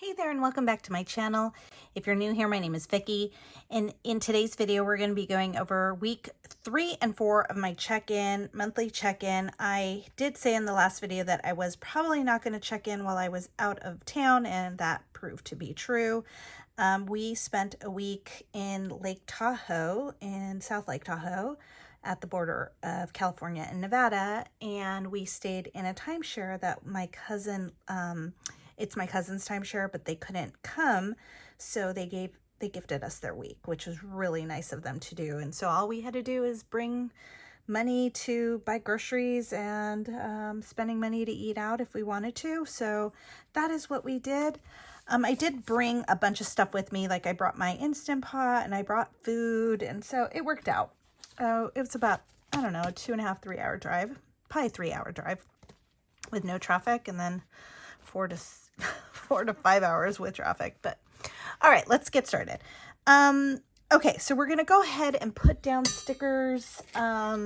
Hey there and welcome back to my channel. If you're new here, my name is Vicki, and in today's video we're going to be going over week 3 and 4 of my check-in, monthly check-in. I did say in the last video that I was probably not going to check in while I was out of town, and that proved to be true. We spent a week in Lake Tahoe, in South Lake Tahoe, at the border of California and Nevada, and we stayed in a timeshare that my cousin, it's my cousin's timeshare, but they couldn't come, so they gifted us their week, which was really nice of them to do. And so all we had to do is bring money to buy groceries and spending money to eat out if we wanted to. So that is what we did. I did bring a bunch of stuff with me, like I brought my Instant Pot and I brought food, and so it worked out. It was about, I don't know, a 2.5, 3 hour drive, probably 3 hour drive with no traffic, and then 4 to 5 hours with traffic. But all right, let's get started. Okay, so we're gonna go ahead and put down stickers. Let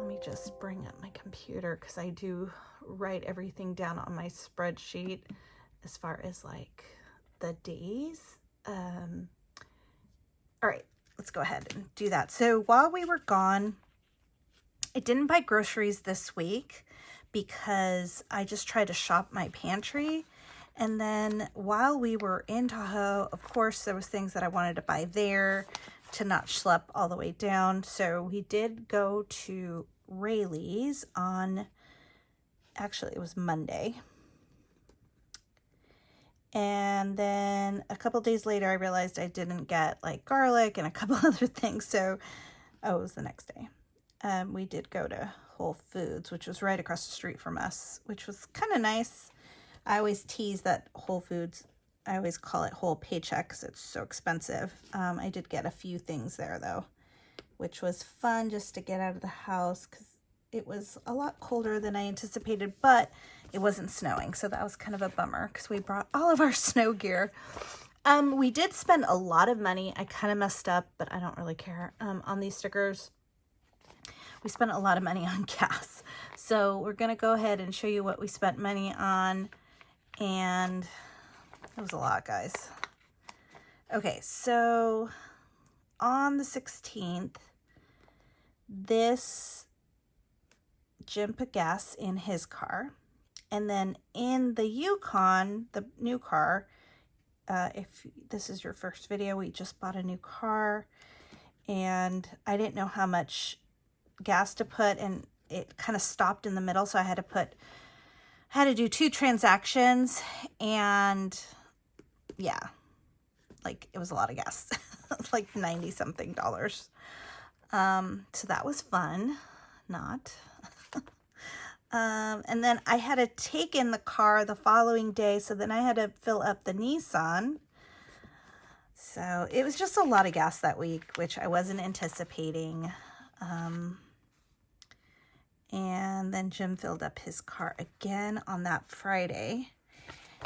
me just bring up my computer because I do write everything down on my spreadsheet as far as like the days. All right, let's go ahead and do that. So while we were gone, I didn't buy groceries this week because I just tried to shop my pantry. And then while we were in Tahoe, of course, there was things that I wanted to buy there to not schlep all the way down. So we did go to Rayleigh's on, actually it was Monday. And then a couple days later, I realized I didn't get like garlic and a couple other things. So, it was the next day. We did go to Whole Foods, which was right across the street from us, which was kind of nice. I always tease that Whole Foods, I always call it Whole Paycheck because it's so expensive. I did get a few things there though, which was fun just to get out of the house because it was a lot colder than I anticipated, but it wasn't snowing. So that was kind of a bummer because we brought all of our snow gear. We did spend a lot of money. I kind of messed up, but I don't really care on these stickers. We spent a lot of money on gas. So we're going to go ahead and show you what we spent money on. And it was a lot, guys. Okay, so on the 16th, Jim put gas in his car. And then in the Yukon, the new car, if this is your first video, we just bought a new car. And I didn't know how much gas to put, and it kind of stopped in the middle, so I had to do 2 transactions, and yeah, like it was a lot of gas. Like 90 something dollars. So that was fun. Not and then I had to take in the car the following day, so then I had to fill up the Nissan. So it was just a lot of gas that week, which I wasn't anticipating. And then Jim filled up his car again on that Friday.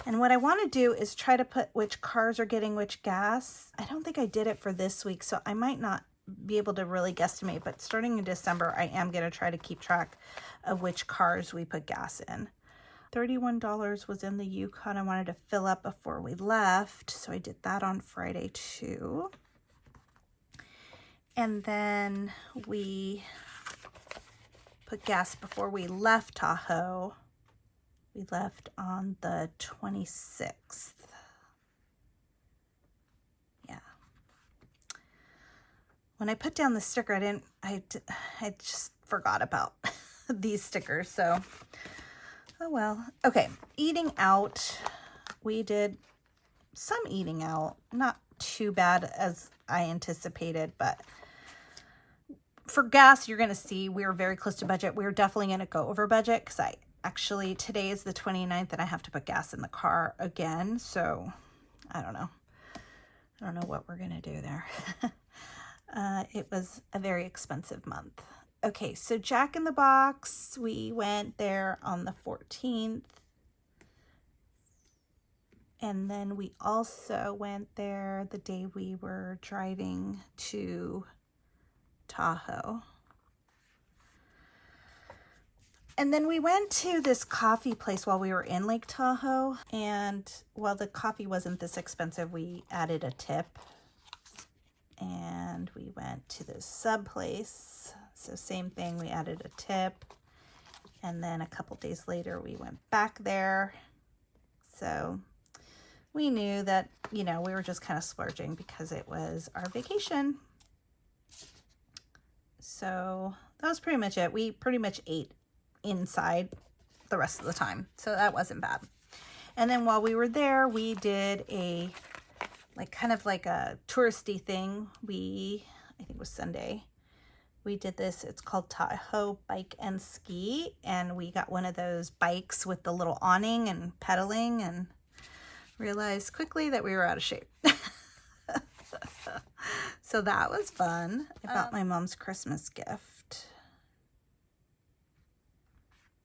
And what I want to do is try to put which cars are getting which gas. I don't think I did it for this week, so I might not be able to really guesstimate. But starting in December, I am going to try to keep track of which cars we put gas in. $31 was in the Yukon I wanted to fill up before we left, so I did that on Friday too. And then we put gas before we left Tahoe. We left on the 26th. Yeah. When I put down the sticker, I just forgot about these stickers. So, oh well. Okay, eating out. We did some eating out. Not too bad as I anticipated, but for gas, you're going to see we were very close to budget. We were definitely going to go over budget because today is the 29th and I have to put gas in the car again. So I don't know. I don't know what we're going to do there. It was a very expensive month. Okay, so Jack in the Box, we went there on the 14th. And then we also went there the day we were driving to Tahoe. And then we went to this coffee place while we were in Lake Tahoe. And while the coffee wasn't this expensive, we added a tip. And we went to this sub place. So same thing, we added a tip. And then a couple days later, we went back there. So we knew that, you know, we were just kind of splurging because it was our vacation. So that was pretty much it. We pretty much ate inside the rest of the time, so that wasn't bad. And then while we were there, we did a kind of like a touristy thing. I think it was Sunday, we did this. It's called Tahoe Bike and Ski, and we got one of those bikes with the little awning and pedaling, and realized quickly that we were out of shape. So that was fun. I bought my mom's Christmas gift.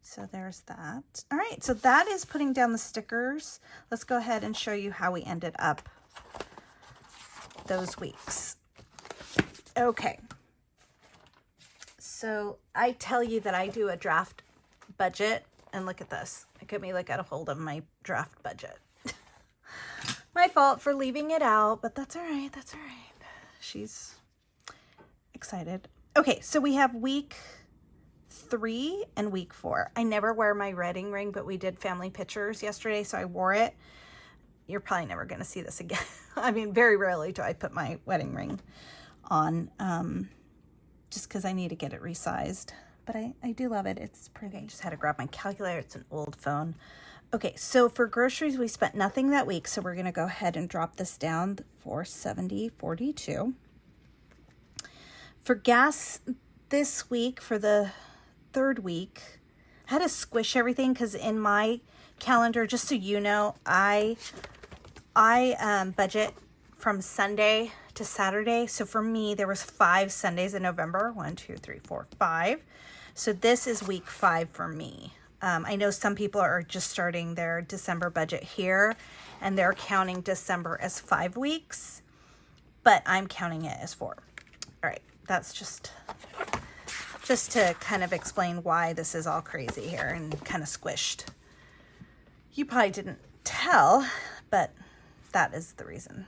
So there's that. All right, so that is putting down the stickers. Let's go ahead and show you how we ended up those weeks. Okay. So I tell you that I do a draft budget, and look at this. Look at me, like, got a hold of my draft budget. My fault for leaving it out, but that's all right. That's all right. She's excited. Okay, so we have week 3 and week 4. I never wear my wedding ring, but we did family pictures yesterday, so I wore it. You're probably never going to see this again. I mean, very rarely do I put my wedding ring on, just because I need to get it resized. But I do love it. It's pretty. I just had to grab my calculator. It's an old phone. Okay, so for groceries, we spent nothing that week, so we're going to go ahead and drop this down for $70.42. For gas this week, for the 3rd week, I had to squish everything because in my calendar, just so you know, I budget from Sunday to Saturday. So for me, there was 5 Sundays in November. 1, 2, 3, 4, 5. So this is week 5 for me. I know some people are just starting their December budget here, and they're counting December as 5 weeks, but I'm counting it as 4. All right, that's just to kind of explain why this is all crazy here and kind of squished. You probably didn't tell, but that is the reason.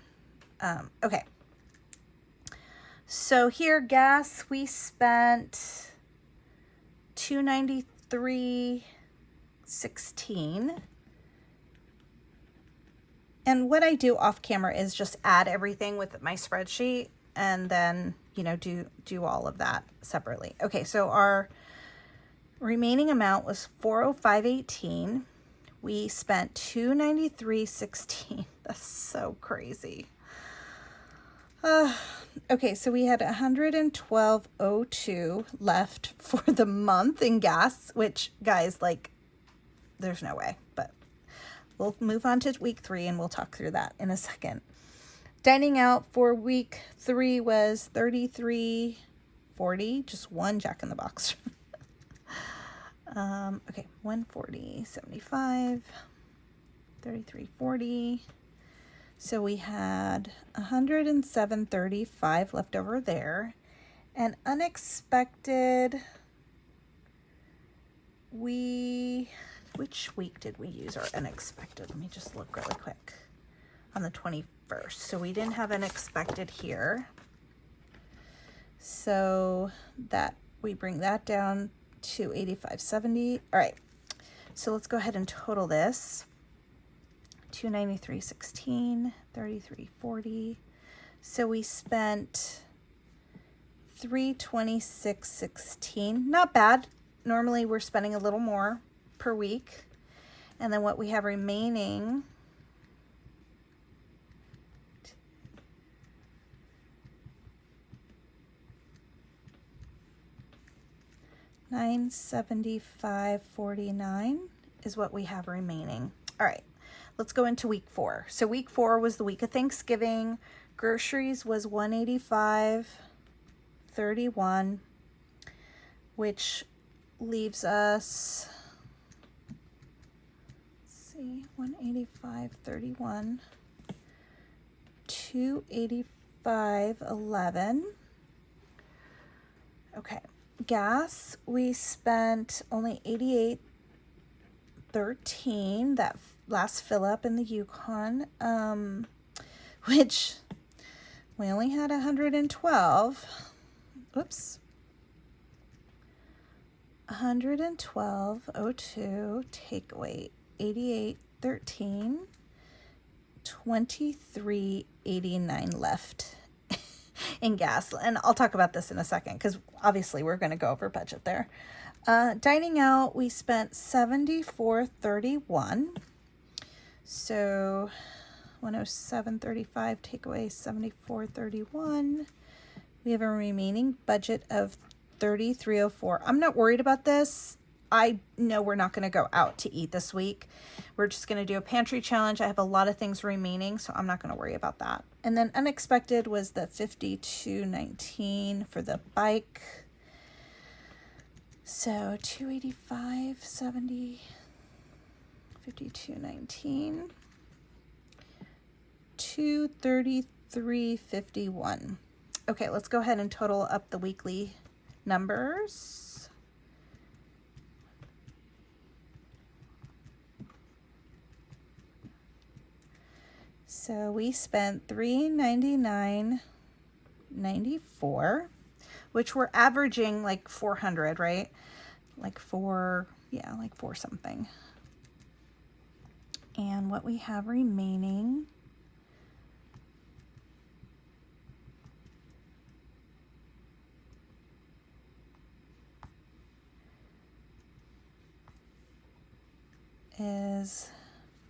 Okay. So here, gas, we spent $293.16. And what I do off camera is just add everything with my spreadsheet and then, you know, do all of that separately. Okay, so our remaining amount was $405.18. We spent $293.16. That's so crazy. Okay, so we had $112.02 left for the month in gas, which, guys, like, there's no way, but we'll move on to week 3 and we'll talk through that in a second. Dining out for week 3 was $33.40, just one Jack in the Box. Okay, $140.75, $33.40. So we had $107.35 left over there. And unexpected, which week did we use our unexpected? Let me just look really quick. On the 21st. So we didn't have unexpected here. So that we bring that down to $85.70. All right. So let's go ahead and total this. $293.16, $33.40. So we spent $326.16. Not bad. Normally we're spending a little more per week. And then what we have remaining, $975.49 is what we have remaining. All right. Let's go into week 4. So week 4 was the week of Thanksgiving. Groceries was $185.31, which leaves us, let's see, $185.31, $285.11. Okay, gas, we spent only $88.13, that last fill up in the Yukon, which we only had 112. Oops. 112.02, take away 88.13, 23.89 left in gas. And I'll talk about this in a second because obviously we're going to go over budget there. Dining out, we spent $74.31. So 107.35, take away 74.31. We have a remaining budget of $33.04. I'm not worried about this. I know we're not going to go out to eat this week. We're just going to do a pantry challenge. I have a lot of things remaining, so I'm not going to worry about that. And then unexpected was the $52.19 for the bike. So $285.70, $52.19, $233.51. Okay, let's go ahead and total up the weekly numbers. So we spent $399.94, which we're averaging like 400, right? Like four something. And what we have remaining is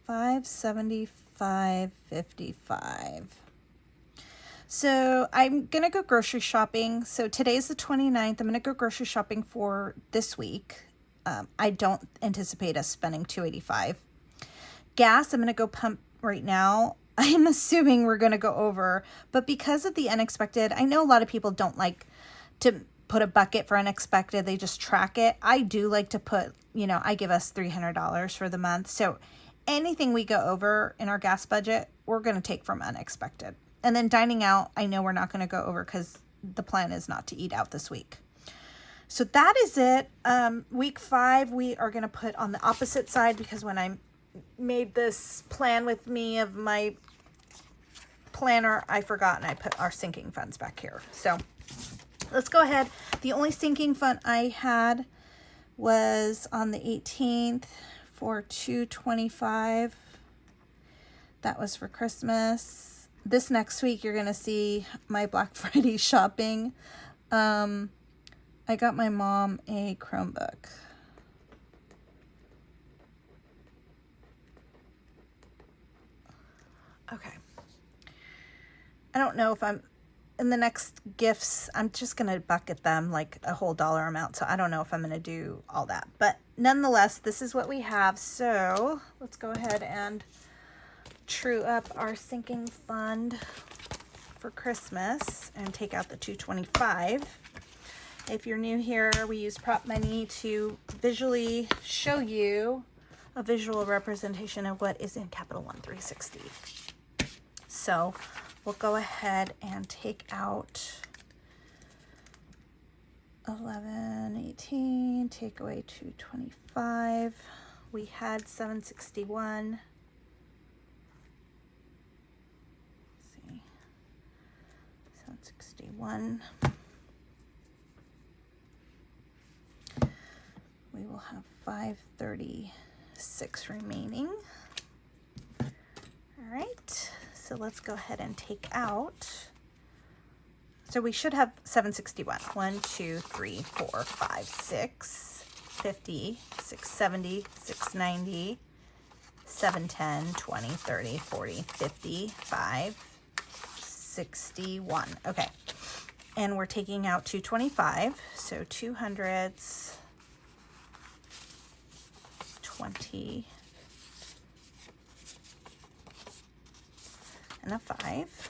$575.55. So I'm going to go grocery shopping. So today's the 29th. I'm going to go grocery shopping for this week. I don't anticipate us spending $285. Gas, I'm going to go pump right now. I'm assuming we're going to go over, but because of the unexpected, I know a lot of people don't like to put a bucket for unexpected. They just track it. I do like to put, I give us $300 for the month. So anything we go over in our gas budget, we're going to take from unexpected. And then dining out, I know we're not going to go over because the plan is not to eat out this week. So that is it. Week 5, we are going to put on the opposite side because when I made this plan with me of my planner, I forgot and I put our sinking funds back here. So let's go ahead. The only sinking fund I had was on the 18th for $225. That was for Christmas. This next week, you're going to see my Black Friday shopping. I got my mom a Chromebook. Okay. I don't know if I'm in the next gifts, I'm just going to bucket them like a whole dollar amount. So I don't know if I'm going to do all that, but nonetheless, this is what we have. So let's go ahead and true up our sinking fund for Christmas and take out the $225. If you're new here, we use prop money to visually show you a visual representation of what is in Capital One 360. So we'll go ahead and take out 1118, take away 225. We had 761. Let's see, 761. We will have 536 remaining. All right, so let's go ahead and take out. So we should have 761. 1, 2, 3, 4, 5, 6, 50, 670, 690, 710, 20, 30, 40, 50, 5, 61. Okay, and we're taking out 225. So 200s. 20 and a 5.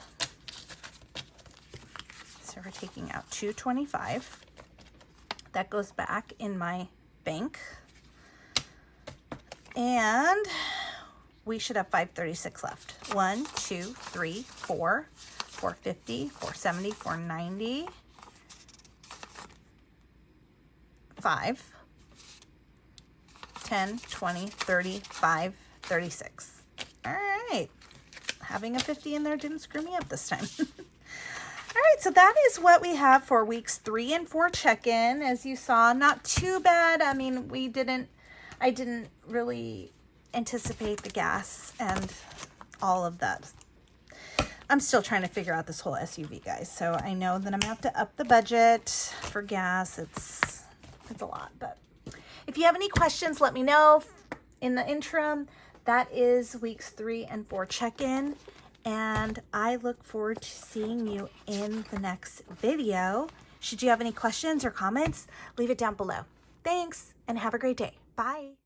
So we're taking out 225. That goes back in my bank. And we should have 536 left. 1, 2, 3, 4, 450, 470, 490. 5, 10, 20, 30, 5, 36. All right. Having a 50 in there didn't screw me up this time. All right, so that is what we have for weeks 3 and 4 check-in. As you saw, not too bad. I mean, I didn't really anticipate the gas and all of that. I'm still trying to figure out this whole SUV, guys. So I know that I'm gonna have to up the budget for gas. It's a lot, but if you have any questions, let me know. In the interim, that is weeks 3 and 4 check-in. And I look forward to seeing you in the next video. Should you have any questions or comments, leave it down below. Thanks, and have a great day. Bye.